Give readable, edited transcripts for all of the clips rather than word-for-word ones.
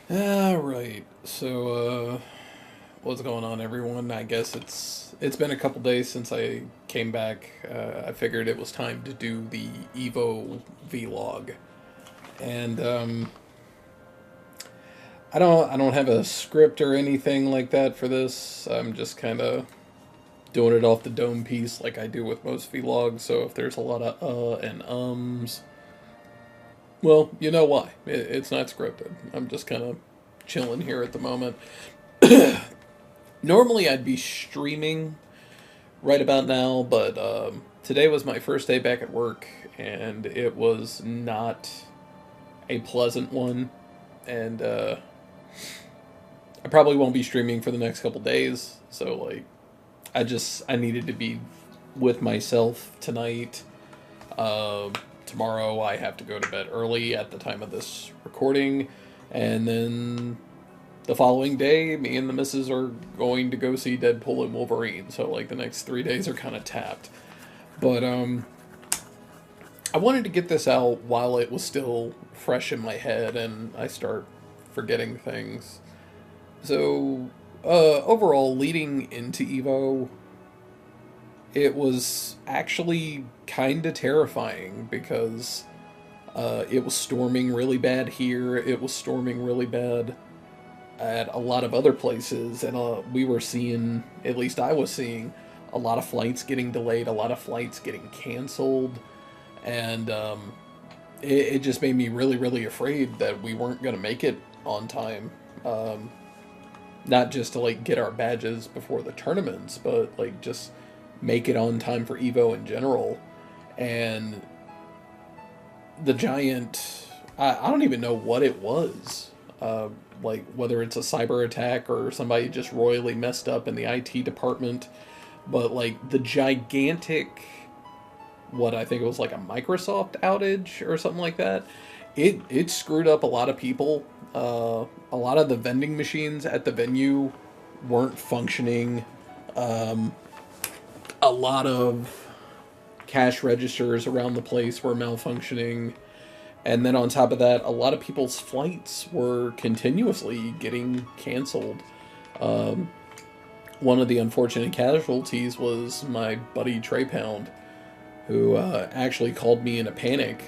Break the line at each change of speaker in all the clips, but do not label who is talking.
Alright, so, what's going on, everyone? I guess it's been a couple days since I came back. I figured it was time to do the EVO vlog. And, I don't have a script or anything like that for this. I'm just kind of doing it off the dome piece like I do with most vlogs, so if there's a lot of and ums, well, you know why. It's not scripted. I'm just kind of chilling here at the moment. Normally I'd be streaming right about now, but today was my first day back at work, and it was not a pleasant one. And I probably won't be streaming for the next couple days. So like, I needed to be with myself tonight. Uh, Tomorrow I have to go to bed early at the time of this recording, and then the following day, me and the missus are going to go see Deadpool and Wolverine. So like the next 3 days are kind of tapped. But I wanted to get this out while it was still fresh in my head and I start forgetting things. So overall, leading into Evo, it was actually kind of terrifying because it was storming really bad here. It was storming really bad at a lot of other places, and we were seeing, at least I was seeing, a lot of flights getting delayed, a lot of flights getting canceled, and it just made me really, really afraid that we weren't going to make it on time. Not just to like get our badges before the tournaments, but like just make it on time for Evo in general. And the giant, I don't even know what it was. Like whether it's a cyber attack or somebody just royally messed up in the IT department, but like the gigantic, what I think it was like a Microsoft outage or something like that. It screwed up a lot of people. A lot of the vending machines at the venue weren't functioning. A lot of cash registers around the place were malfunctioning. And then on top of that, a lot of people's flights were continuously getting canceled. Um, One of the unfortunate casualties was my buddy Trey Pound, who actually called me in a panic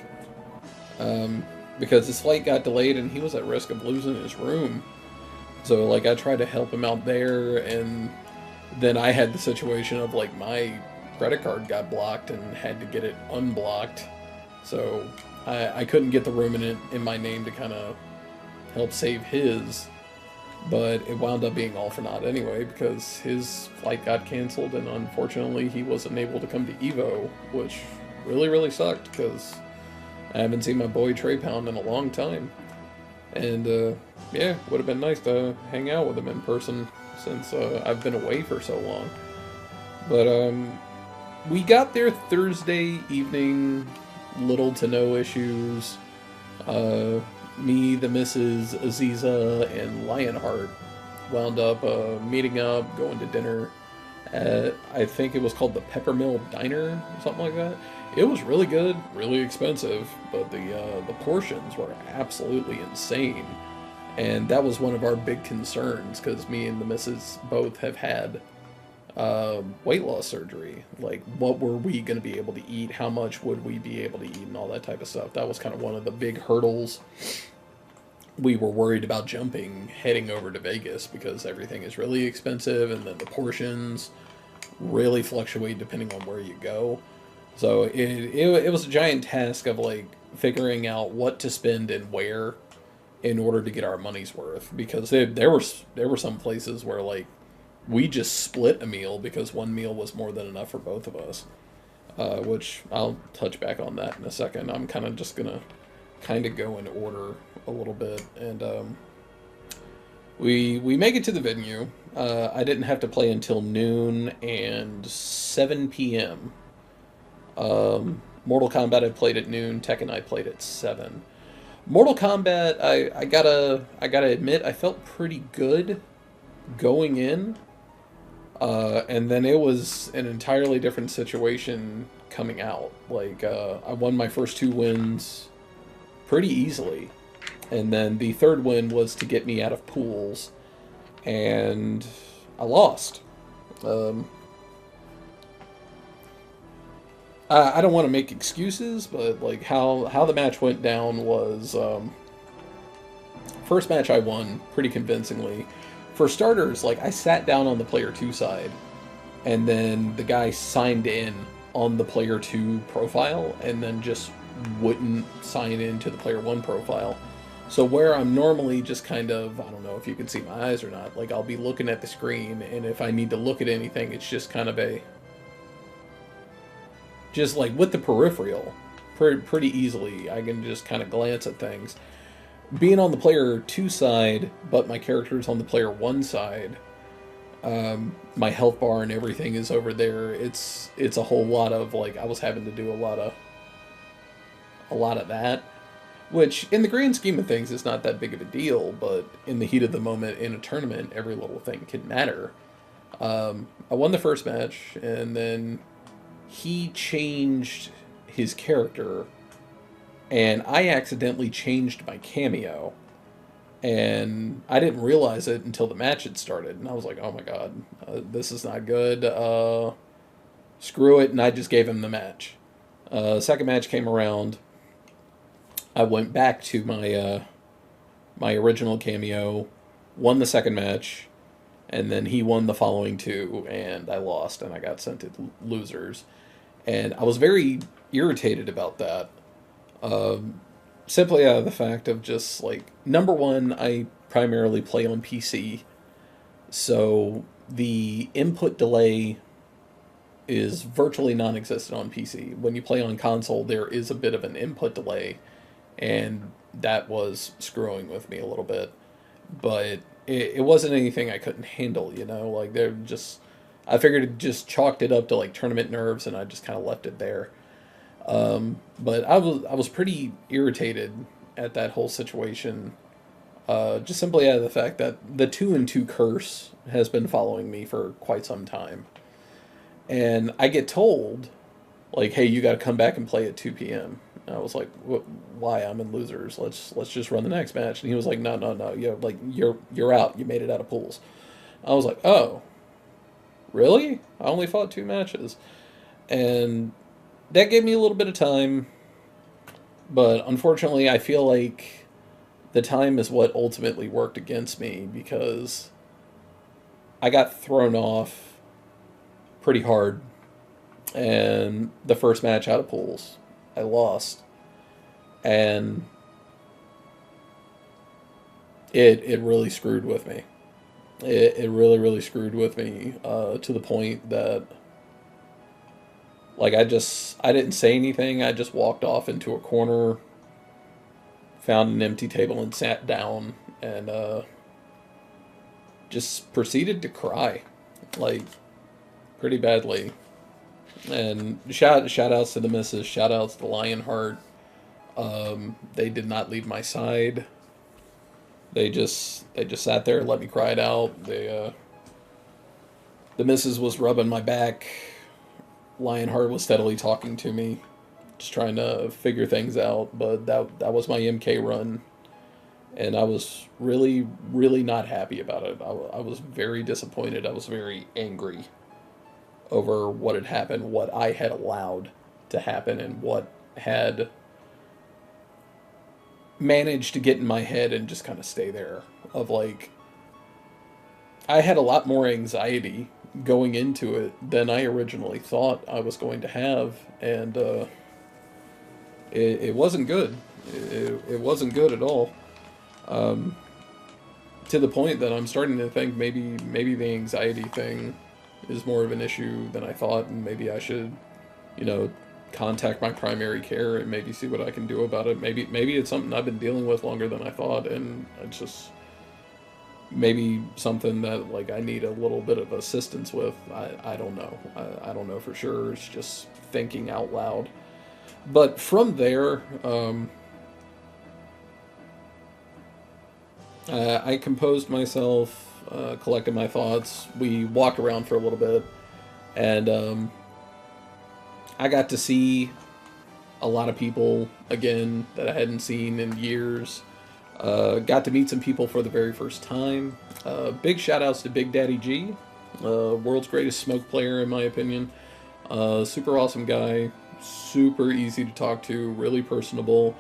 because his flight got delayed and he was at risk of losing his room. So, like, I tried to help him out there, and then I had the situation of, like, my credit card got blocked and had to get it unblocked. So, I couldn't get the room in my name to kind of help save his, but it wound up being all for naught anyway because his flight got canceled, and unfortunately he wasn't able to come to EVO, which really, really sucked because I haven't seen my boy Trey Pound in a long time. And yeah, would have been nice to hang out with him in person since I've been away for so long. But we got there Thursday evening, little to no issues. Me, the Missus, Aziza, and Lionheart wound up meeting up, going to dinner at, I think it was called the Peppermill Diner, or something like that. It was really good, really expensive, but the portions were absolutely insane. And that was one of our big concerns, because me and the Missus both have had weight loss surgery. Like, what were we going to be able to eat? How much would we be able to eat? And all that type of stuff. That was kind of one of the big hurdles we were worried about jumping heading over to Vegas, because everything is really expensive, and then the portions really fluctuate depending on where you go. So it was a giant task of like figuring out what to spend and where in order to get our money's worth, because there were some places where like we just split a meal because one meal was more than enough for both of us, which I'll touch back on that in a second. I'm kind of just gonna kind of go in order a little bit, and we make it to the venue. I didn't have to play until noon and 7 p.m. Mortal Kombat I played at noon. Tekken I played at 7. Mortal Kombat, I gotta admit, I felt pretty good going in, and then it was an entirely different situation coming out. Like I won my first two wins pretty easily. And then the third win was to get me out of pools, and I lost. I don't want to make excuses, but like how the match went down was, first match I won pretty convincingly. For starters, like I sat down on the player 2 side, and then the guy signed in on the player 2 profile, and then just wouldn't sign into the player 1 profile. So where I'm normally just kind of, I don't know if you can see my eyes or not, like I'll be looking at the screen, and if I need to look at anything, it's just kind of just like with the peripheral, pretty easily, I can just kind of glance at things. Being on the player 2 side, but my character's on the player 1 side, my health bar and everything is over there. It's a whole lot of, like, I was having to do a lot of that, which in the grand scheme of things is not that big of a deal, but in the heat of the moment in a tournament, every little thing can matter. I won the first match, and then he changed his character, and I accidentally changed my cameo, and I didn't realize it until the match had started, and I was like, oh my god, this is not good, screw it, and I just gave him the match. Second match came around, I went back to my original cameo, won the second match, and then he won the following two, and I lost, and I got sent to losers. And I was very irritated about that. Simply out of the fact of just, like, number one, I primarily play on PC, so the input delay is virtually non-existent on PC. When you play on console, there is a bit of an input delay, and that was screwing with me a little bit. But it wasn't anything I couldn't handle, you know? Like, they're just... I figured it just chalked it up to, like, tournament nerves, and I just kind of left it there. But I was pretty irritated at that whole situation, just simply out of the fact that the 2-2 curse has been following me for quite some time. And I get told, like, hey, you got to come back and play at 2 p.m. And I was like, why? I'm in losers. Let's just run the next match. And he was like, no, you're out. You made it out of pools. I was like, oh, really? I only fought 2 matches. And that gave me a little bit of time, but unfortunately I feel like the time is what ultimately worked against me, because I got thrown off pretty hard, and the first match out of pools, I lost, and it really screwed with me. It really screwed with me, to the point that, like, I didn't say anything. I just walked off into a corner, found an empty table and sat down, and just proceeded to cry, like, pretty badly. And shout outs to the missus, shout outs to Lionheart. They did not leave my side. They just sat there and let me cry it out. The missus was rubbing my back. Lionheart was steadily talking to me, just trying to figure things out, but that was my MK run, and I was really not happy about it. I was very disappointed. I was very angry over what had happened, what I had allowed to happen, and what had managed to get in my head and just kind of stay there. Of, like, I had a lot more anxiety going into it than I originally thought I was going to have, and it wasn't good. It wasn't good at all. To the point that I'm starting to think maybe the anxiety thing is more of an issue than I thought, and maybe I should, contact my primary care and maybe see what I can do about it. Maybe it's something I've been dealing with longer than I thought, and it's just maybe something that, like, I need a little bit of assistance with. I don't know. I don't know for sure. It's just thinking out loud. But from there, I composed myself, collected my thoughts. We walked around for a little bit, and I got to see a lot of people again that I hadn't seen in years. Got to meet some people for the very first time. Big shout outs to Big Daddy G, world's greatest smoke player in my opinion. Super awesome guy, super easy to talk to, really personable.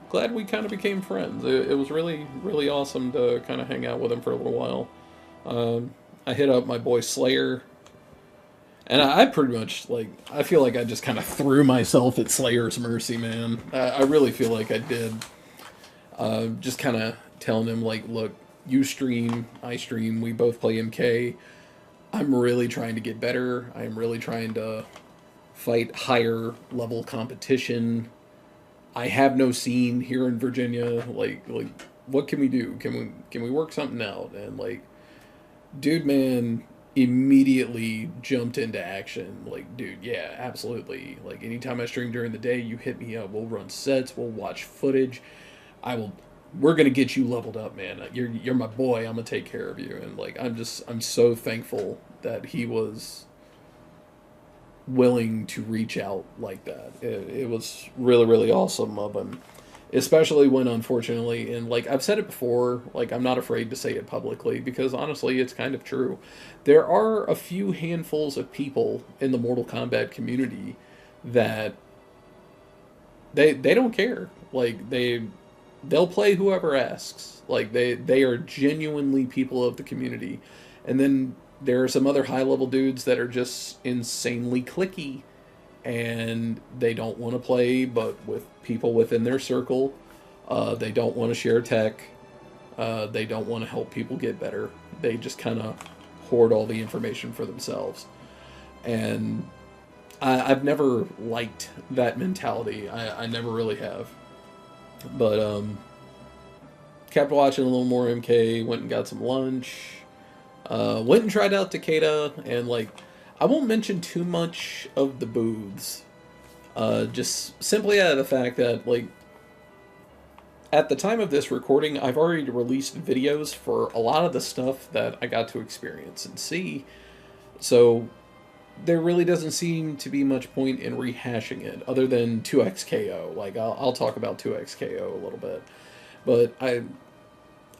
Glad we kind of became friends. It was really, really awesome to kind of hang out with him for a little while. I hit up my boy Slayer, and I pretty much, like, I feel like I just kind of threw myself at Slayer's mercy, man. I really feel like I did. Just kind of telling him, like, look, you stream, I stream, we both play MK. I'm really trying to get better. I'm really trying to fight higher level competition. I have no scene here in Virginia. Like, what can we do? Can we work something out? And like, dude, man, immediately jumped into action. Like, dude, yeah, absolutely. Like, anytime I stream during the day, you hit me up. We'll run sets. We'll watch footage. I will. We're gonna get you leveled up, man. You're my boy. I'm gonna take care of you. And like, I'm so thankful that he was willing to reach out like that. It was really, really awesome of him, especially when, unfortunately, and like I've said it before, like I'm not afraid to say it publicly because honestly it's kind of true. There are a few handfuls of people in the Mortal Kombat community that they don't care. Like they'll play whoever asks. Like they are genuinely people of the community. And then there are some other high level dudes that are just insanely clicky and they don't want to play but with people within their circle. They don't want to share tech. They don't want to help people get better. They just kind of hoard all the information for themselves. And I've never liked that mentality. I never really have. But kept watching a little more MK, went and got some lunch. Went and tried out Takeda, and like, I won't mention too much of the booths. Just simply out of the fact that, like, at the time of this recording, I've already released videos for a lot of the stuff that I got to experience and see. So there really doesn't seem to be much point in rehashing it, other than 2XKO. Like, I'll talk about 2XKO a little bit. But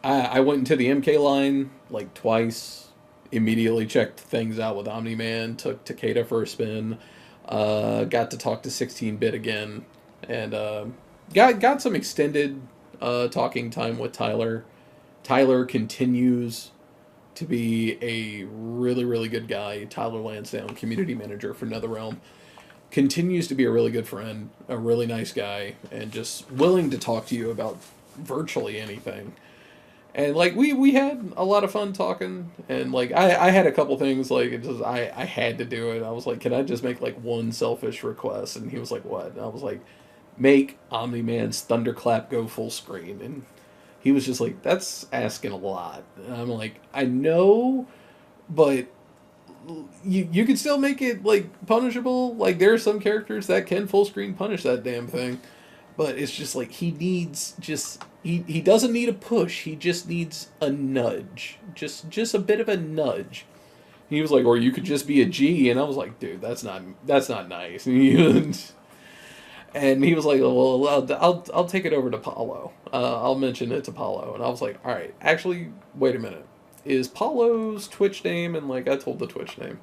I went into the MK line like twice, immediately checked things out with Omni-Man, took Takeda for a spin, got to talk to 16-bit again, and got some extended talking time with Tyler. Tyler continues to be a really, really good guy. Tyler Lansdowne, community manager for NetherRealm, continues to be a really good friend, a really nice guy, and just willing to talk to you about virtually anything. And like we had a lot of fun talking, and like I had a couple things like it just I had to do it. I was like, can I just make like one selfish request? And he was like, what? And I was like, make Omni-Man's Thunderclap go full screen. And he was just like, that's asking a lot. And I'm like, I know, but you can still make it like punishable. Like there are some characters that can full screen punish that damn thing. But it's just like he needs just he doesn't need a push. He just needs a nudge. Just a bit of a nudge. He was like, or you could just be a G, and I was like, dude, that's not nice. And he was like, well, I'll take it over to Paulo. I'll mention it to Paulo. And I was like, all right, actually, wait a minute. Is Paulo's Twitch name? And like I told the Twitch name,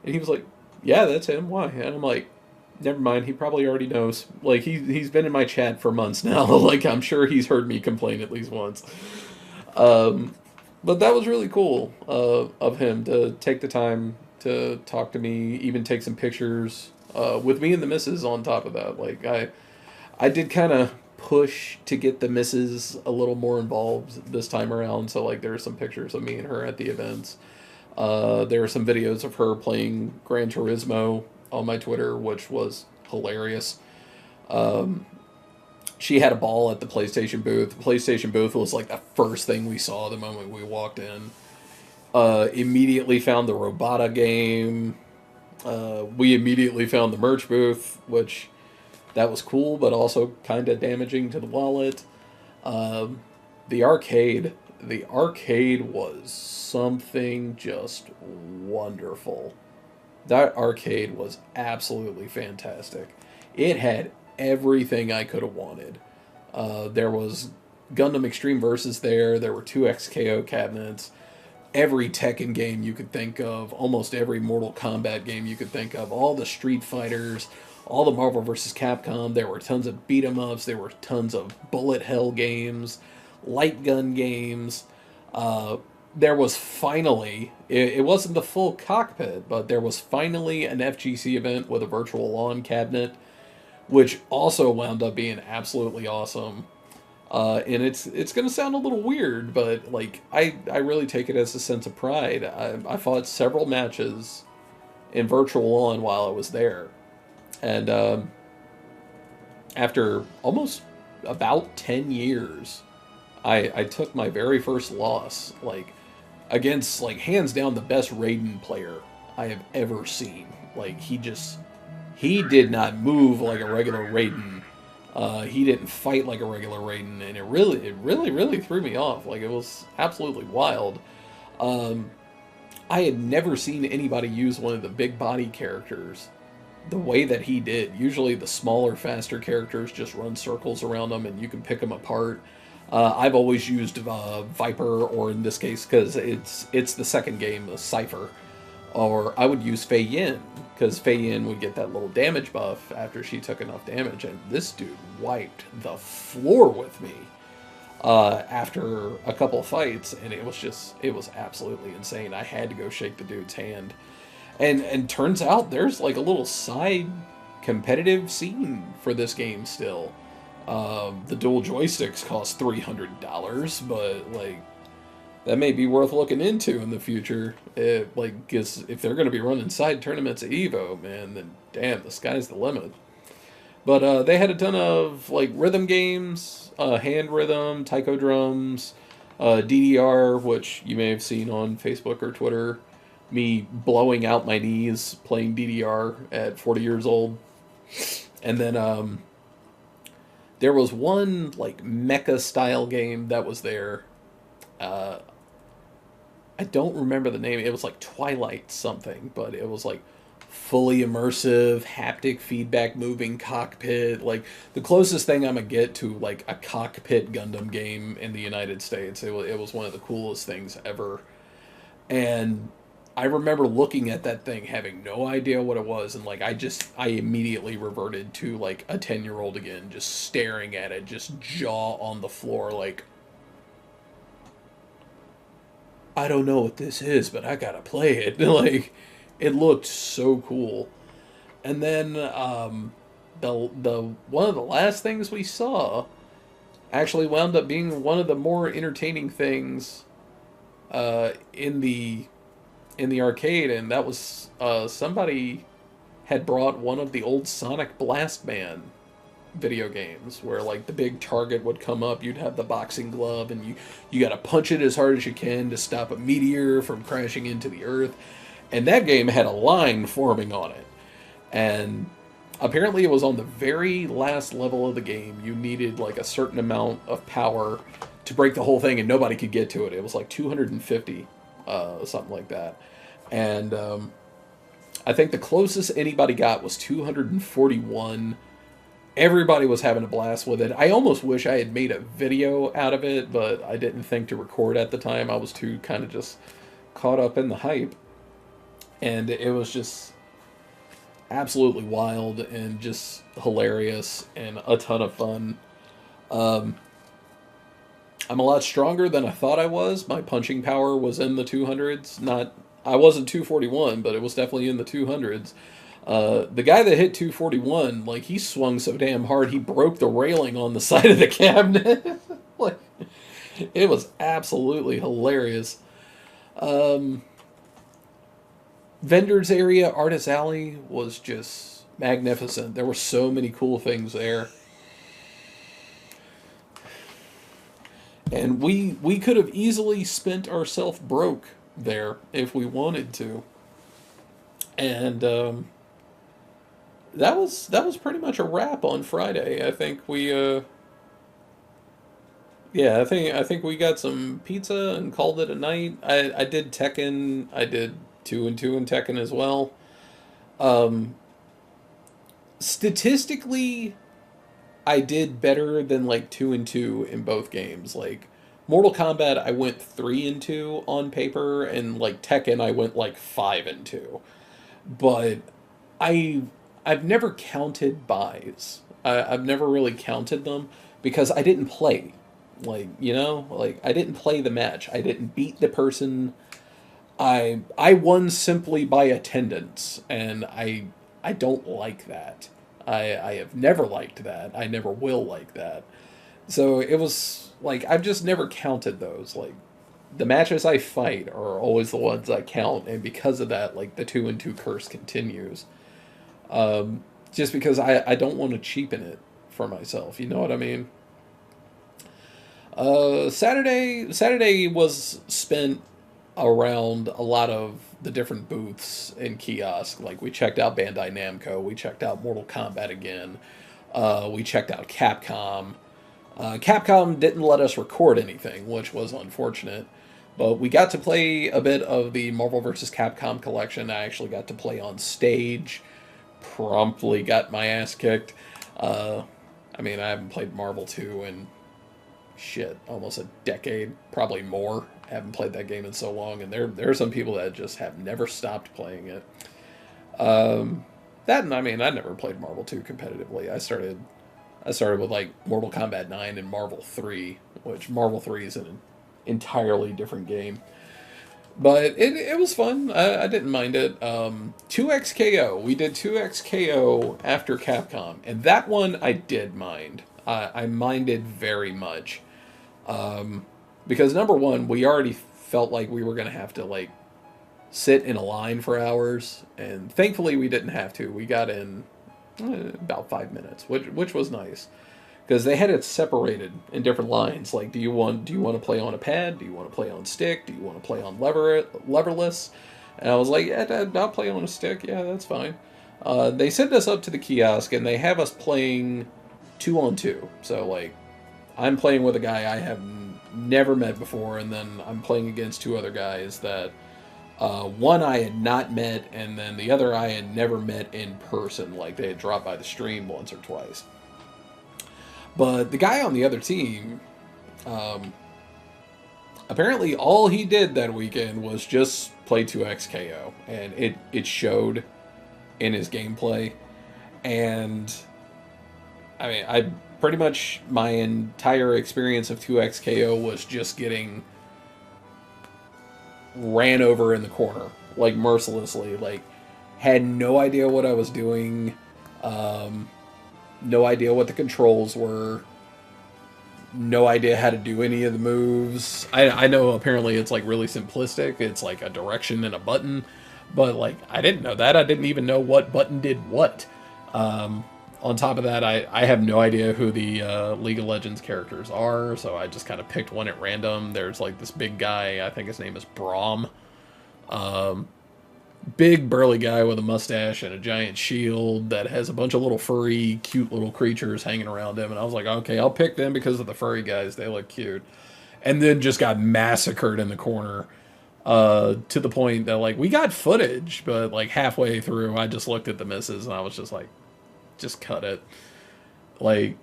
and he was like, yeah, that's him. Why? And I'm like, never mind, he probably already knows. Like, he's been in my chat for months now. Like, I'm sure he's heard me complain at least once. But that was really cool of him to take the time to talk to me, even take some pictures with me and the missus on top of that. Like, I did kind of push to get the missus a little more involved this time around. So, like, there are some pictures of me and her at the events. There are some videos of her playing Gran Turismo on my Twitter, which was hilarious. She had a ball at the PlayStation booth. The PlayStation booth was like the first thing we saw the moment we walked in. Immediately found the Robota game. We immediately found the merch booth, which that was cool, but also kind of damaging to the wallet. The arcade was something just wonderful. That arcade was absolutely fantastic. It had everything I could have wanted. There was Gundam Extreme Versus there. There were 2 XKO cabinets. Every Tekken game you could think of, almost every Mortal Kombat game you could think of, all the Street Fighters, all the Marvel vs. Capcom. There were tons of beat 'em ups. There were tons of bullet hell games, light gun games. There was finally, it wasn't the full cockpit, but there was finally an FGC event with a virtual lawn cabinet, which also wound up being absolutely awesome. And it's gonna sound a little weird, but like I really take it as a sense of pride. I fought several matches in virtual lawn while I was there, and after almost about 10 years, I took my very first loss, like against like hands down the best Raiden player I have ever seen. Like he did not move like a regular Raiden. He didn't fight like a regular Raiden, and it really threw me off. Like, it was absolutely wild. I had never seen anybody use one of the big body characters the way that he did. Usually the smaller, faster characters just run circles around them, and you can pick them apart. I've always used Viper, or in this case, because it's the second game, the Cypher. Or I would use Fei Yin, because Fei Yin would get that little damage buff after she took enough damage, and this dude wiped the floor with me after a couple fights, and it was absolutely insane. I had to go shake the dude's hand. And turns out there's like a little side competitive scene for this game still. The dual joysticks cost $300, but like that may be worth looking into in the future. Because if they're going to be running side tournaments at EVO, man, then damn, the sky's the limit. But they had a ton of like rhythm games, hand rhythm, taiko drums, DDR, which you may have seen on Facebook or Twitter. Me blowing out my knees playing DDR at 40 years old. And then there was one like mecha style game that was there. I don't remember the name. It was like Twilight something, but it was like fully immersive, haptic feedback, moving cockpit. Like the closest thing I'm gonna get to like a cockpit Gundam game in the United States. It was one of the coolest things ever. And I remember looking at that thing, having no idea what it was, and like I immediately reverted to like a 10-year-old again, just staring at it, just jaw on the floor, like, I don't know what this is, but I gotta play it. Like, it looked so cool. And then the one of the last things we saw actually wound up being one of the more entertaining things in the arcade, and that was somebody had brought one of the old Sonic Blast Man video games where like the big target would come up, you'd have the boxing glove, and you got to punch it as hard as you can to stop a meteor from crashing into the earth. And that game had a line forming on it, and apparently it was on the very last level of the game. You needed like a certain amount of power to break the whole thing, and nobody could get to it. It was like 250, something like that. And I think the closest anybody got was 241. Everybody was having a blast with it. I almost wish I had made a video out of it, but I didn't think to record at the time. I was too kind of just caught up in the hype. And it was just absolutely wild and just hilarious and a ton of fun. I'm a lot stronger than I thought I was. My punching power was in the 200s. I wasn't 241, but it was definitely in the 200s. The guy that hit 241, like, he swung so damn hard, he broke the railing on the side of the cabinet. Like, it was absolutely hilarious. Vendors area, Artist Alley, was just magnificent. There were so many cool things there. And we could have easily spent ourselves broke there if we wanted to. And that was pretty much a wrap on Friday. I think we I think we got some pizza and called it a night. I did Tekken. I did 2 and 2 in Tekken as well. Statistically, I did better than like 2-2 in both games. Like Mortal Kombat, I went 3-2 on paper, and like Tekken, I went like 5-2. But I I've never counted buys. I've never really counted them because I didn't play. Like, you know, like I didn't play the match. I didn't beat the person. I won simply by attendance, and I don't like that. I have never liked that. I never will like that. So it was like I've just never counted those. Like the matches I fight are always the ones I count, and because of that, like the 2-2 curse continues. Just because I don't want to cheapen it for myself. You know what I mean? Saturday was spent around a lot of the different booths and kiosks. Like we checked out Bandai Namco, we checked out Mortal Kombat again, we checked out Capcom. Capcom didn't let us record anything, which was unfortunate. But we got to play a bit of the Marvel vs. Capcom collection. I actually got to play on stage. Promptly got my ass kicked. I mean, I haven't played Marvel 2 in shit, almost a decade, probably more. I haven't played that game in so long, and there are some people that just have never stopped playing it. That, and I mean, I never played Marvel 2 competitively. I started with like Mortal Kombat 9 and Marvel 3, which Marvel 3 is an entirely different game. But it was fun. I didn't mind it. 2XKO. We did 2XKO after Capcom. And that one I did mind. I minded very much. Because number one, we already felt like we were going to have to like sit in a line for hours. And thankfully we didn't have to. We got in about 5 minutes, which was nice. Because they had it separated in different lines. Like, do you want to play on a pad? Do you want to play on stick? Do you want to play on leverless? And I was like, yeah, I'll play on a stick. Yeah, that's fine. They sent us up to the kiosk, and they have us playing 2-on-2. So, like, I'm playing with a guy I have never met before, and then I'm playing against two other guys that one I had not met, and then the other I had never met in person. Like, they had dropped by the stream once or twice. But the guy on the other team, apparently all he did that weekend was just play 2XKO. And it showed in his gameplay. And, I mean, I pretty much, my entire experience of 2XKO was just getting ran over in the corner. Like, mercilessly. Like, had no idea what I was doing. No idea what the controls were. No idea how to do any of the moves. I know apparently it's like really simplistic. It's like a direction and a button. But like, I didn't know that. I didn't even know what button did what. On top of that, I have no idea who the League of Legends characters are. So I just kind of picked one at random. There's like this big guy. I think his name is Braum. Big burly guy with a mustache and a giant shield that has a bunch of little furry, cute little creatures hanging around him. And I was like, okay, I'll pick them because of the furry guys. They look cute. And then just got massacred in the corner to the point that, like, we got footage, but, like, halfway through, I just looked at the misses and I was just like, just cut it. Like,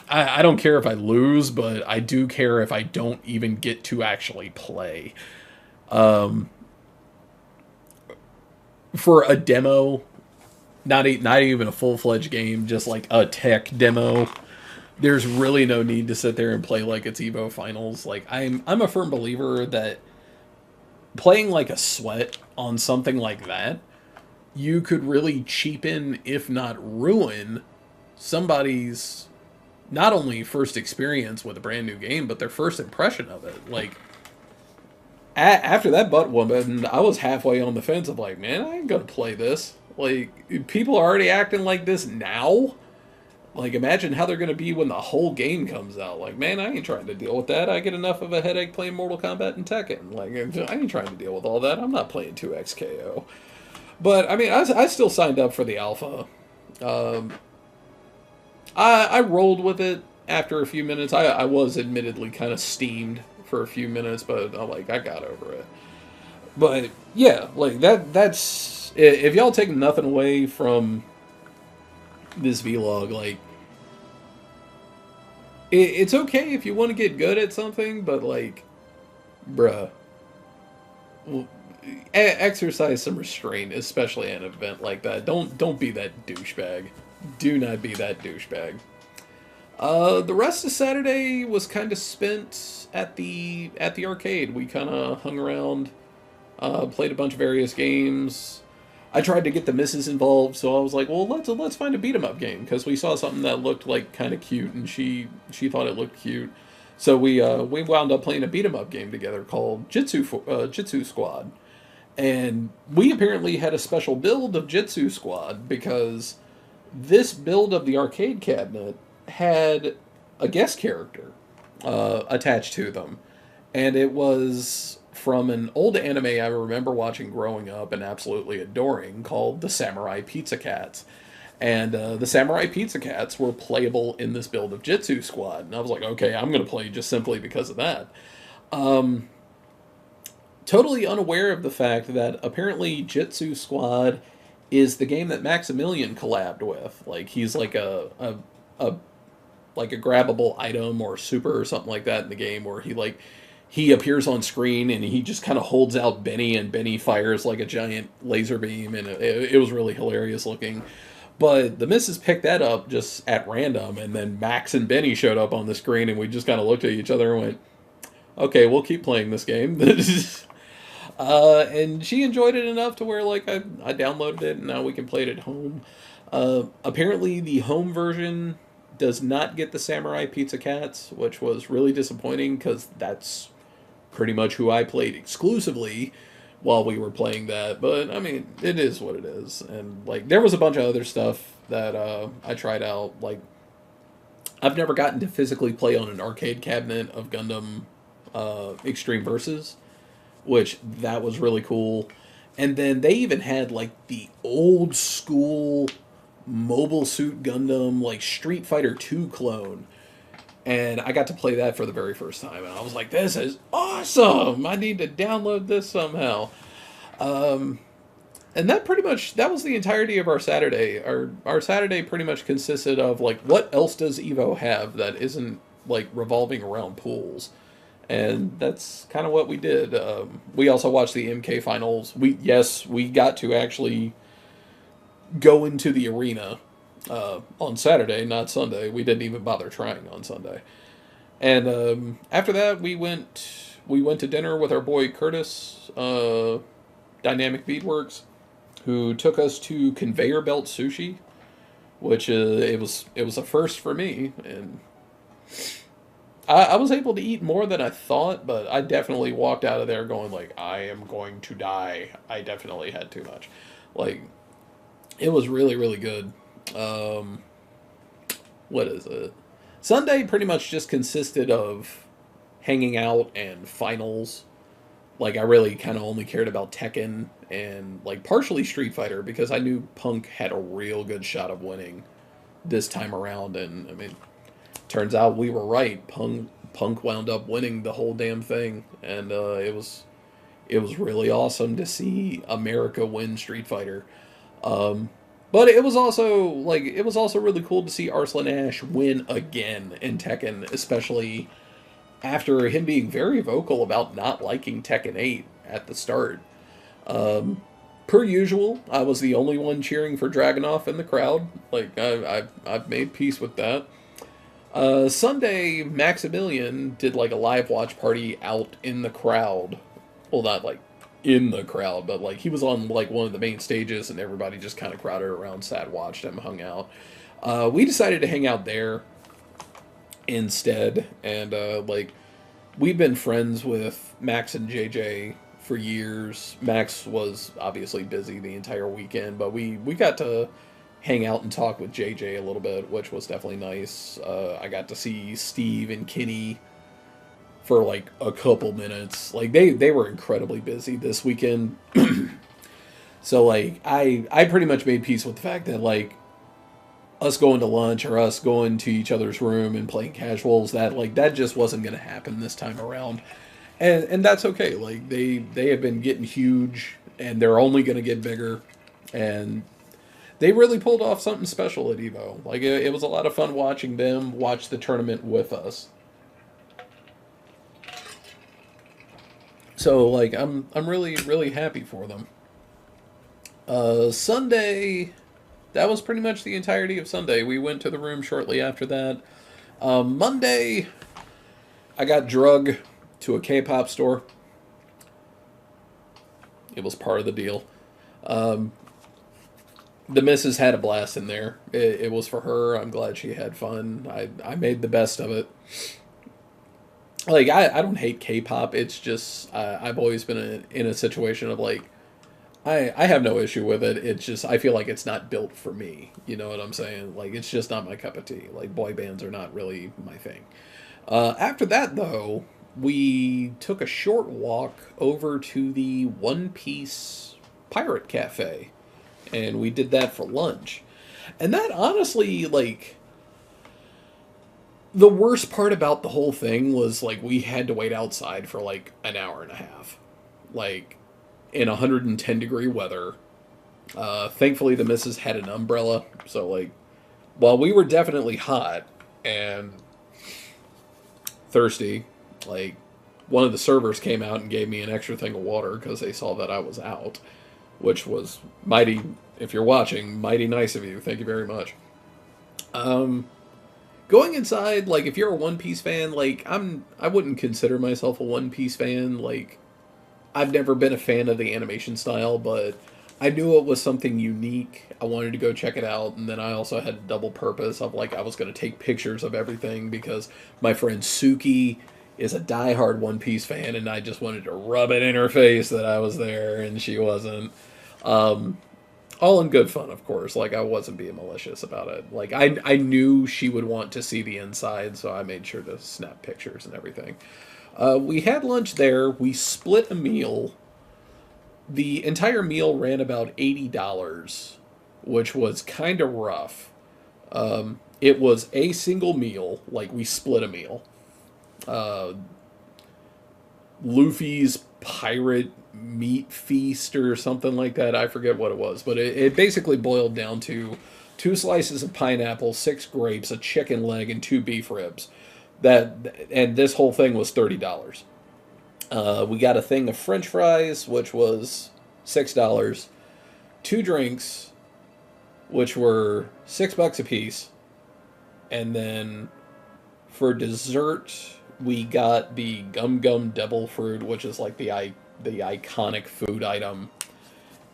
I don't care if I lose, but I do care if I don't even get to actually play. For a demo, not even a full-fledged game, just like a tech demo, there's really no need to sit there and play like it's EVO finals. Like, I'm a firm believer that playing like a sweat on something like that, you could really cheapen, if not ruin, somebody's not only first experience with a brand new game, but their first impression of it. Like, after that butt woman, I was halfway on the fence of like, man, I ain't gonna play this. Like, people are already acting like this now. Like, imagine how they're gonna be when the whole game comes out. Like, man, I ain't trying to deal with that. I get enough of a headache playing Mortal Kombat and Tekken. Like, I ain't trying to deal with all that. I'm not playing 2XKO. But, I mean, I still signed up for the alpha. I rolled with it after a few minutes. I was admittedly kind of steamed for a few minutes, but I got over it. But yeah, like that's if y'all take nothing away from this vlog, like it's okay if you want to get good at something, but like, bruh, well, exercise some restraint, especially at an event like that. Don't be that douchebag. Do not be that douchebag. The rest of Saturday was kind of spent at the arcade. We kind of hung around, played a bunch of various games. I tried to get the missus involved, so I was like, "Well, let's find a beat 'em up game," because we saw something that looked like kind of cute, and she thought it looked cute. So we wound up playing a beat 'em up game together called Jitsu Squad, and we apparently had a special build of Jitsu Squad because this build of the arcade cabinet had a guest character attached to them, and it was from an old anime I remember watching growing up and absolutely adoring called the Samurai Pizza Cats. And the Samurai Pizza Cats were playable in this build of Jitsu Squad. And I was like, okay, I'm going to play just simply because of that. Totally unaware of the fact that apparently Jitsu Squad is the game that Maximilian collabed with. Like, he's like a like a grabbable item or super or something like that in the game where he appears on screen and he just kind of holds out Benny and Benny fires like a giant laser beam, and it was really hilarious looking. But the missus picked that up just at random, and then Max and Benny showed up on the screen, and we just kind of looked at each other and went, "Okay, we'll keep playing this game." And she enjoyed it enough to where like I downloaded it, and now we can play it at home. Apparently, the home version does not get the Samurai Pizza Cats, which was really disappointing because that's pretty much who I played exclusively while we were playing that. But I mean, it is what it is. And like, there was a bunch of other stuff that I tried out. Like, I've never gotten to physically play on an arcade cabinet of Gundam Extreme Versus, which that was really cool. And then they even had like the old school Mobile Suit Gundam, like Street Fighter 2 clone. And I got to play that for the very first time, and I was like, "This is awesome! I need to download this somehow." And that was the entirety of our Saturday. Our Saturday pretty much consisted of like, what else does EVO have that isn't like revolving around pools? And that's kind of what we did. We also watched the MK finals. We got to actually go into the arena on Saturday, not Sunday. We didn't even bother trying on Sunday. And after that, we went to dinner with our boy Curtis, Dynamic Beadworks, who took us to Conveyor Belt Sushi, which it was a first for me, and I was able to eat more than I thought, but I definitely walked out of there going like, I am going to die. I definitely had too much. Like, it was really, really good. What is it? Sunday pretty much just consisted of hanging out and finals. Like, I really kind of only cared about Tekken and, like, partially Street Fighter because I knew Punk had a real good shot of winning this time around. And, I mean, turns out we were right. Punk wound up winning the whole damn thing. And it was really awesome to see America win Street Fighter. But it was also really cool to see Arslan Ash win again in Tekken, especially after him being very vocal about not liking Tekken 8 at the start. Per usual, I was the only one cheering for Dragunov in the crowd. Like, I've made peace with that. Sunday, Maximilian did like a live watch party out in the crowd. Well, not like in the crowd, but like he was on like one of the main stages, and everybody just kind of crowded around, sat, watched him, hung out. We decided to hang out there instead, and like, we've been friends with Max and JJ for years. Max was obviously busy the entire weekend, but we got to hang out and talk with JJ a little bit, which was definitely nice. I got to see Steve and Kenny for like a couple minutes. Like, they were incredibly busy this weekend. So like, I pretty much made peace with the fact that like, us going to lunch or us going to each other's room and playing casuals, that just wasn't going to happen this time around. And that's okay. Like, they have been getting huge, and they're only going to get bigger. And they really pulled off something special at EVO. Like it was a lot of fun watching them watch the tournament with us. So like I'm really happy for them. Sunday, that was pretty much the entirety of Sunday. We went to the room shortly after that. Monday, I got drug to a K-pop store. It was part of the deal. The missus had a blast in there. It was for her. I'm glad she had fun. I made the best of it. Like, I don't hate K-pop. It's just, I've always been in a situation of, like, I have no issue with it. It's just, I feel like it's not built for me. You know what I'm saying? Like, it's just not my cup of tea. Like, boy bands are not really my thing. After that, though, we took a short walk over to the One Piece Pirate Cafe. And we did that for lunch. And that honestly, like, the worst part about the whole thing was, like, we had to wait outside for, like, an hour and a half. Like, in 110-degree weather. Thankfully, the missus had an umbrella. So, like, while we were definitely hot and thirsty, like, one of the servers came out and gave me an extra thing of water because they saw that I was out, which was mighty, if you're watching, mighty nice of you. Thank you very much. Going inside, like, if you're a One Piece fan, like, I wouldn't consider myself a One Piece fan. Like, I've never been a fan of the animation style, but I knew it was something unique. I wanted to go check it out, and then I also had a double purpose of, like, I was going to take pictures of everything because my friend Suki is a diehard One Piece fan, and I just wanted to rub it in her face that I was there, and she wasn't. All in good fun, of course. Like, I wasn't being malicious about it. Like, I knew she would want to see the inside, so I made sure to snap pictures and everything. We had lunch there. We split a meal. The entire meal ran about $80, which was kind of rough. It was a single meal. Like, we split a meal. Luffy's pirate meat feast or something like that. I forget what it was, but it basically boiled down to 2 slices of pineapple, 6 grapes, a chicken leg, and 2 beef ribs. And this whole thing was $30. We got a thing of French fries, which was $6, 2 drinks, which were $6 a piece, and then for dessert we got the Gum Gum Devil Fruit, which is like the iconic food item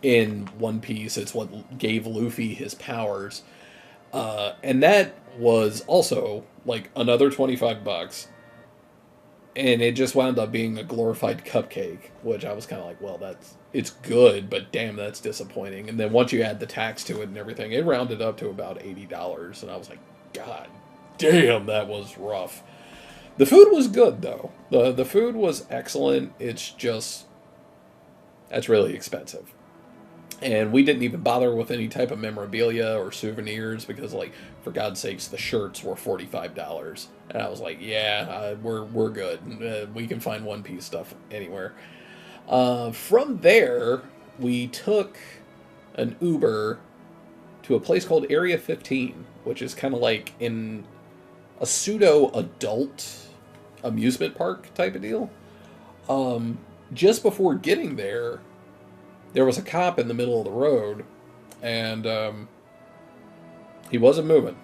in One Piece. It's what gave Luffy his powers. And that was also like another $25. And it just wound up being a glorified cupcake, which I was kind of like, well, it's good, but damn, that's disappointing. And then once you add the tax to it and everything, it rounded up to about $80. And I was like, God damn, that was rough. The food was good, though. The food was excellent. It's just, that's really expensive. And we didn't even bother with any type of memorabilia or souvenirs because, like, for God's sakes, the shirts were $45. And I was like, yeah, we're good. We can find One Piece stuff anywhere. From there, we took an Uber to a place called Area 15, which is kind of like in a pseudo-adult amusement park type of deal. Just before getting there was a cop in the middle of the road, and he wasn't moving.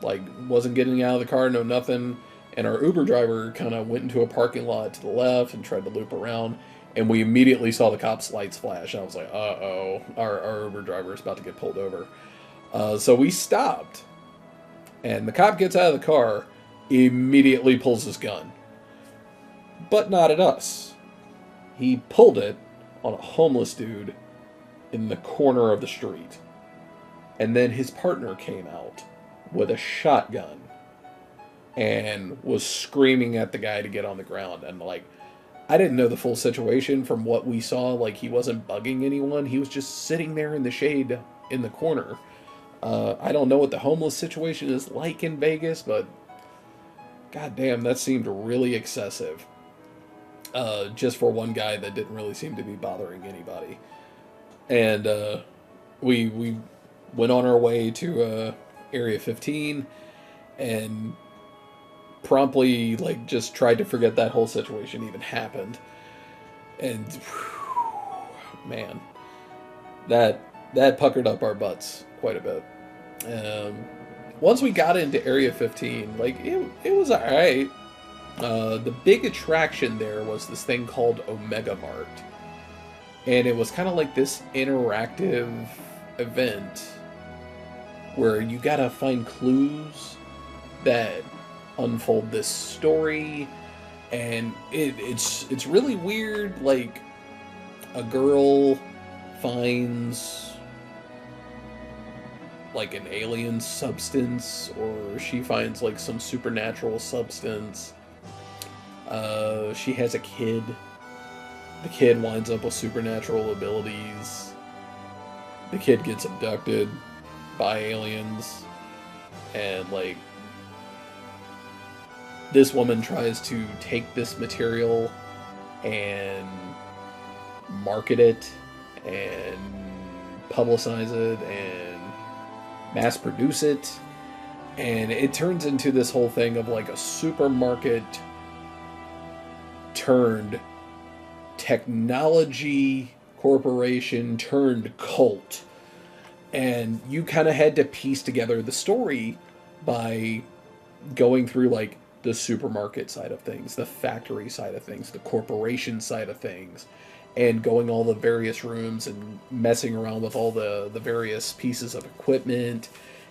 Like, wasn't getting out of the car, no nothing. And our Uber driver kind of went into a parking lot to the left and tried to loop around, and we immediately saw the cop's lights flash. I was like, uh-oh, our Uber driver is about to get pulled over. So we stopped, and the cop gets out of the car, immediately pulls his gun. But not at us. He pulled it on a homeless dude in the corner of the street. And then his partner came out with a shotgun and was screaming at the guy to get on the ground. And, like, I didn't know the full situation from what we saw. Like, he wasn't bugging anyone. He was just sitting there in the shade in the corner. I don't know what the homeless situation is like in Vegas, but goddamn, that seemed really excessive. Just for one guy that didn't really seem to be bothering anybody. And we went on our way to Area 15, and promptly like just tried to forget that whole situation even happened. And whew, man, that puckered up our butts quite a bit. Um, Once we got into Area 15, like it was all right. The big attraction there was this thing called Omega Mart, and it was kind of like this interactive event where you gotta find clues that unfold this story, and it's really weird. Like a girl finds like an alien substance, or she finds like some supernatural substance. She has a kid. The kid winds up with supernatural abilities. The kid gets abducted by aliens, and like this woman tries to take this material and market it and publicize it and mass produce it, and it turns into this whole thing of like a supermarket turned technology corporation turned cult. And you kind of had to piece together the story by going through like the supermarket side of things, the factory side of things, the corporation side of things, and going all the various rooms and messing around with all the various pieces of equipment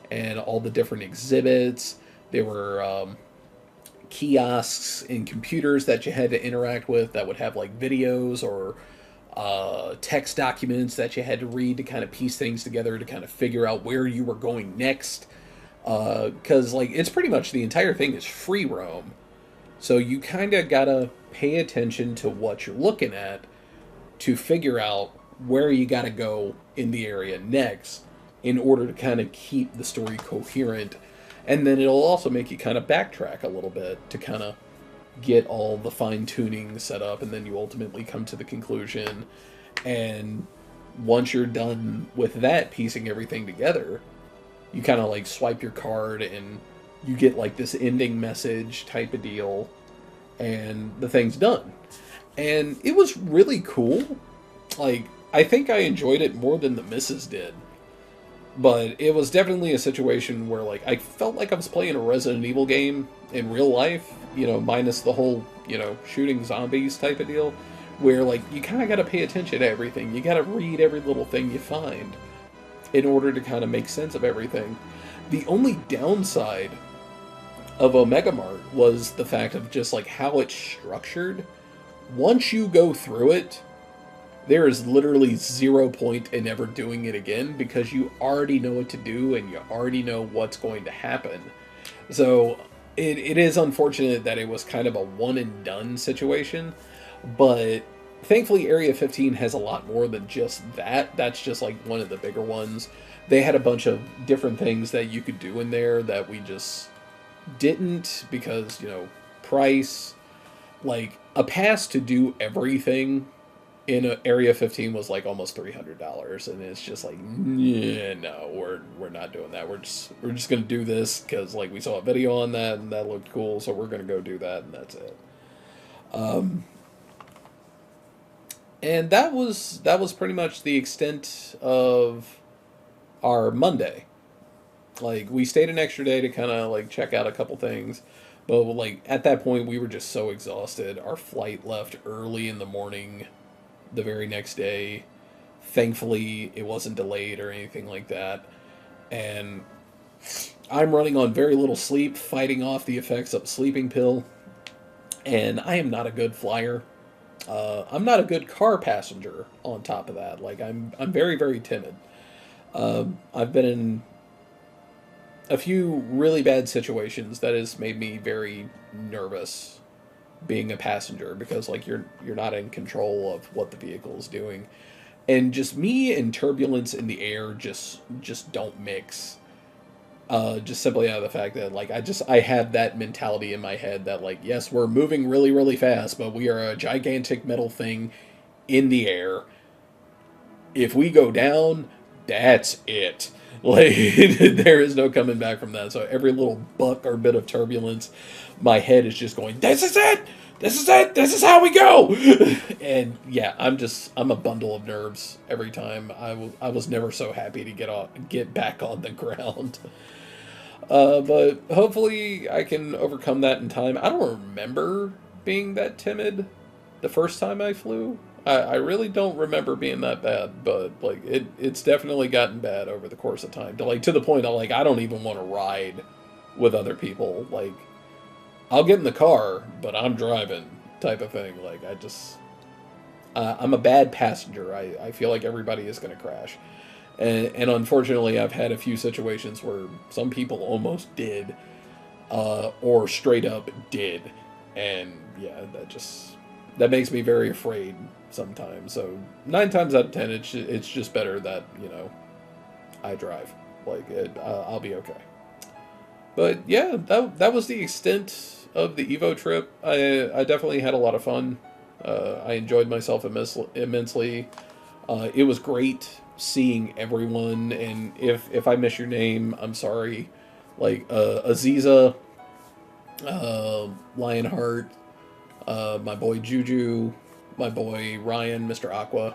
and all the different exhibits. There were kiosks and computers that you had to interact with that would have like videos or text documents that you had to read to kind of piece things together to kind of figure out where you were going next. Because like it's pretty much the entire thing is free roam, so you kind of gotta pay attention to what you're looking at to figure out where you gotta go in the area next in order to kind of keep the story coherent. And then it'll also make you kind of backtrack a little bit to kind of get all the fine tuning set up, and then you ultimately come to the conclusion. And once you're done with that, piecing everything together, you kind of like swipe your card and you get like this ending message type of deal, and the thing's done. And it was really cool. Like, I think I enjoyed it more than the missus did. But it was definitely a situation where, like, I felt like I was playing a Resident Evil game in real life, you know, minus the whole, you know, shooting zombies type of deal, where, like, you kind of got to pay attention to everything. You got to read every little thing you find in order to kind of make sense of everything. The only downside of Omega Mart was the fact of just, like, how it's structured. Once you go through it, there is literally 0 point in ever doing it again, because you already know what to do and you already know what's going to happen. So it is unfortunate that it was kind of a one and done situation, but thankfully Area 15 has a lot more than just that. That's just like one of the bigger ones. They had a bunch of different things that you could do in there that we just didn't, because, you know, price. Like, a pass to do everything in Area 15 was like almost $300, and it's just like, yeah, no, we're not doing that. We're just gonna do this because like we saw a video on that and that looked cool, so we're gonna go do that, and that's it. And that was pretty much the extent of our Monday. Like, we stayed an extra day to kind of like check out a couple things, but like at that point we were just so exhausted. Our flight left early in the morning the very next day. Thankfully, it wasn't delayed or anything like that. And I'm running on very little sleep, fighting off the effects of a sleeping pill. And I am not a good flyer. I'm not a good car passenger on top of that. Like, I'm very, very timid. I've been in a few really bad situations that has made me very nervous being a passenger, because like you're not in control of what the vehicle is doing, and just me and turbulence in the air just don't mix. Just simply out of the fact that like I have that mentality in my head that like, yes, we're moving really, really fast, but we are a gigantic metal thing in the air. If we go down, that's it. Like, there is no coming back from that. So every little buck or bit of turbulence, my head is just going, this is it! This is it! This is how we go! And yeah, I'm a bundle of nerves every time. I was never so happy to get back on the ground. But hopefully I can overcome that in time. I don't remember being that timid the first time I flew. I really don't remember being that bad, but like it's definitely gotten bad over the course of time. To the point of like I don't even want to ride with other people. Like I'll get in the car, but I'm driving type of thing. Like I'm a bad passenger. I feel like everybody is going to crash. And unfortunately, I've had a few situations where some people almost did, or straight up did. And yeah, that makes me very afraid sometimes. So 9 times out of 10, it's just better that, I drive. Like, I'll be okay. But yeah, that was the extent of the EVO trip. I definitely had a lot of fun. I enjoyed myself immensely. It was great seeing everyone, and if I miss your name, I'm sorry. Like Aziza, Lionheart, my boy Juju, my boy Ryan, Mr. Aqua.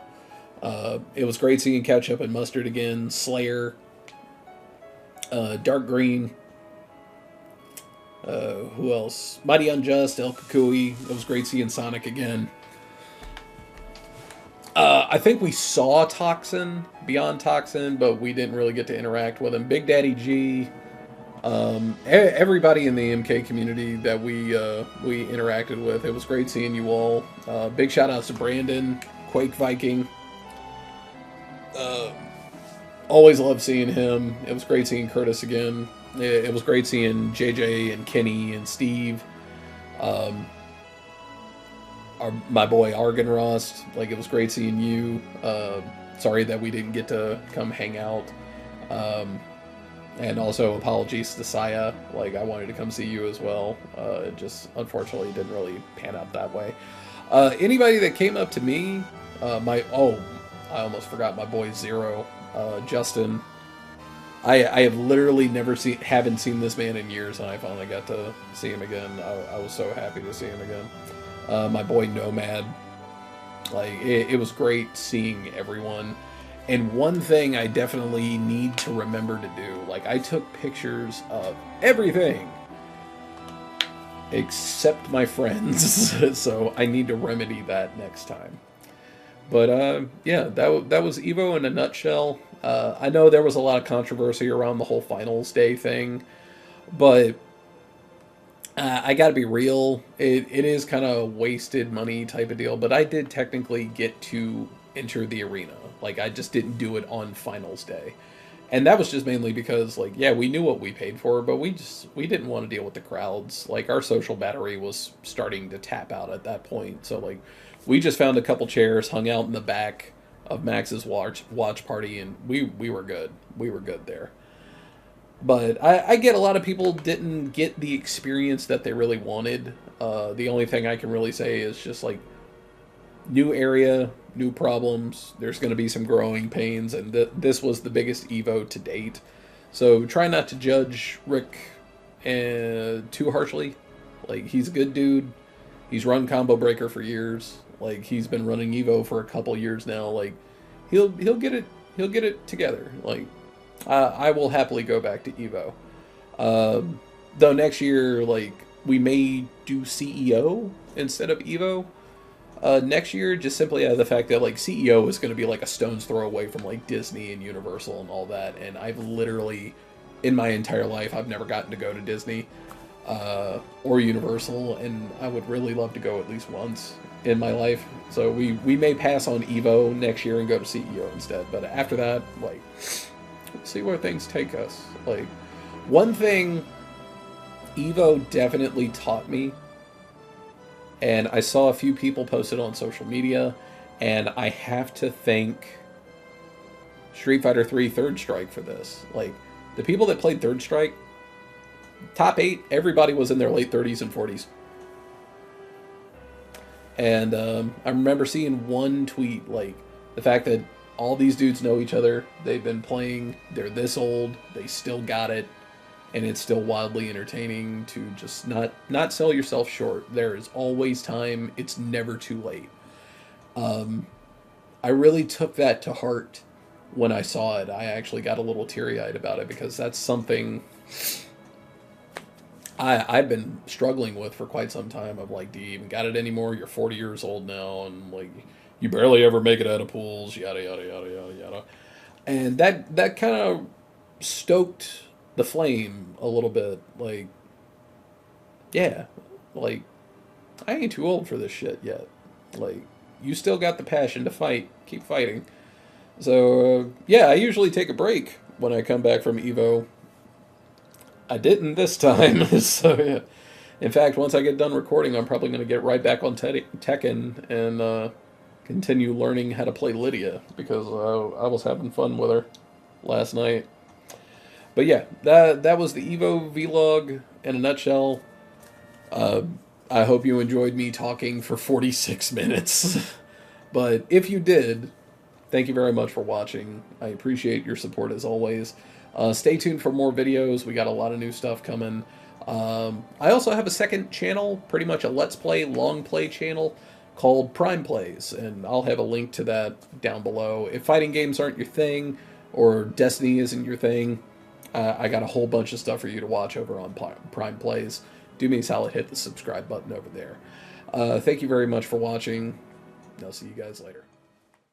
It was great seeing Ketchup and Mustard again. Slayer, Dark Green. Who else? Mighty Unjust, El Kukui. It was great seeing Sonic again. I think we saw Toxin, Beyond Toxin, but we didn't really get to interact with him. Big Daddy G, everybody in the MK community that we interacted with. It was great seeing you all. Big shout outs to Brandon, Quake Viking. Always love seeing him. It was great seeing Curtis again. It was great seeing JJ and Kenny and Steve. My boy Argonrost, like it was great seeing you. Sorry that we didn't get to come hang out. And also apologies to Saya, like I wanted to come see you as well. It just unfortunately didn't really pan out that way. Anybody that came up to me, I almost forgot my boy Zero, Justin. I have literally haven't seen this man in years, and I finally got to see him again. I was so happy to see him again. My boy Nomad, like it was great seeing everyone. And one thing I definitely need to remember to do, like I took pictures of everything except my friends, so I need to remedy that next time. But yeah, that was EVO in a nutshell. I know there was a lot of controversy around the whole finals day thing, but I gotta be real, it is kind of wasted money type of deal, but I did technically get to enter the arena. Like, I just didn't do it on finals day. And that was just mainly because, like, yeah, we knew what we paid for, but we didn't want to deal with the crowds. Like, our social battery was starting to tap out at that point. So, like, we just found a couple chairs, hung out in the back of Max's watch party, and we were good. We were good there. But I get a lot of people didn't get the experience that they really wanted. The only thing I can really say is just like new area, new problems. There's going to be some growing pains, and this was the biggest EVO to date. So try not to judge Rick too harshly. Like, he's a good dude. He's run Combo Breaker for years. Like, he's been running EVO for a couple years now. Like, he'll get it together. Like, I will happily go back to EVO. Though next year, like, we may do CEO instead of EVO. Next year, just simply out of the fact that, like, CEO is going to be, like, a stone's throw away from, like, Disney and Universal and all that. And I've literally, in my entire life, I've never gotten to go to Disney or Universal. And I would really love to go at least once in my life. So we may pass on EVO next year and go to CEO instead. But after that, like, see where things take us. Like, one thing EVO definitely taught me, and I saw a few people post it on social media, and I have to thank Street Fighter 3 Third Strike for this. Like, the people that played Third Strike, top 8, everybody was in their late 30s and 40s. And I remember seeing one tweet, like, the fact that all these dudes know each other. They've been playing. They're this old. They still got it, and it's still wildly entertaining to just not sell yourself short. There is always time. It's never too late. I really took that to heart when I saw it. I actually got a little teary-eyed about it because that's something I've been struggling with for quite some time. I'm like, do you even got it anymore? You're 40 years old now, and like, you barely ever make it out of pools, yada yada yada yada yada. And that kind of stoked the flame a little bit. Like, yeah, like, I ain't too old for this shit yet. Like, you still got the passion to fight. Keep fighting. So yeah, I usually take a break when I come back from EVO. I didn't this time. So yeah. In fact, once I get done recording, I'm probably going to get right back on Tekken and continue learning how to play Lydia, because I was having fun with her last night. But yeah, that was the EVO vlog in a nutshell. I hope you enjoyed me talking for 46 minutes. But if you did, thank you very much for watching. I appreciate your support as always. Stay tuned for more videos. We got a lot of new stuff coming. I also have a second channel, pretty much a Let's Play, long play channel called Prime Plays, and I'll have a link to that down below. If fighting games aren't your thing, or Destiny isn't your thing, I got a whole bunch of stuff for you to watch over on Prime Plays. Do me a solid, hit the subscribe button over there. Thank you very much for watching. I'll see you guys later.